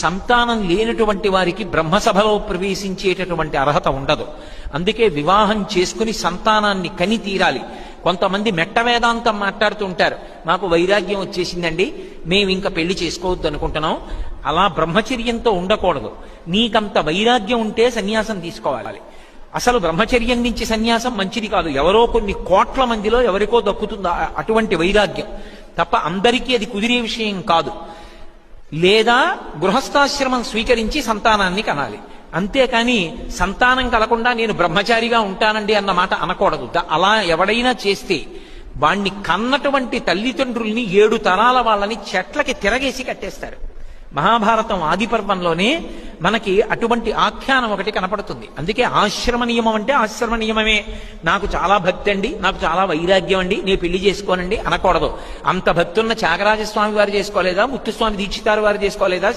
సంతానం లేనటువంటి వారికి బ్రహ్మసభలో ప్రవేశించేటటువంటి అర్హత ఉండదు. అందుకే వివాహం చేసుకుని సంతానాన్ని కని తీరాలి. కొంతమంది మెట్ట వేదాంతం మాట్లాడుతూ ఉంటారు, మాకు వైరాగ్యం వచ్చేసిందండి, మేము ఇంకా పెళ్లి చేసుకోవద్దు అనుకుంటున్నాం. అలా బ్రహ్మచర్యంతో ఉండకూడదు. నీకంత వైరాగ్యం ఉంటే సన్యాసం తీసుకోవాలి. అసలు బ్రహ్మచర్యం నుంచి సన్యాసం మంచిది కాదు. ఎవరో కొన్ని కోట్ల మందిలో ఎవరికో దక్కుతుందో అటువంటి వైరాగ్యం తప్ప అందరికీ అది కుదిరే విషయం కాదు. లేదా గృహస్థాశ్రమం స్వీకరించి సంతానాన్ని కనాలి. అంతేకాని సంతానం కలకుండా నేను బ్రహ్మచారిగా ఉంటానండి అన్న మాట అనకూడదు. అలా ఎవడైనా చేస్తే వాణ్ణి కన్నటువంటి తల్లిదండ్రుల్ని 7 తరాల వాళ్ళని చెట్లకి తిరగేసి కట్టేస్తారు. మహాభారతం ఆది పర్వంలోనే మనకి అటువంటి ఆఖ్యానం ఒకటి కనపడుతుంది. అందుకే ఆశ్రమ నియమం అంటే ఆశ్రమ నియమమే. నాకు చాలా భక్తి అండి, నాకు చాలా వైరాగ్యం అండి, నేను పెళ్లి చేసుకోనండి అనకూడదు. అంత భక్తి ఉన్న త్యాగరాజస్వామి వారు చేసుకోలేదా? ముత్తుస్వామి దీక్షితారు వారు చేసుకోలేదా?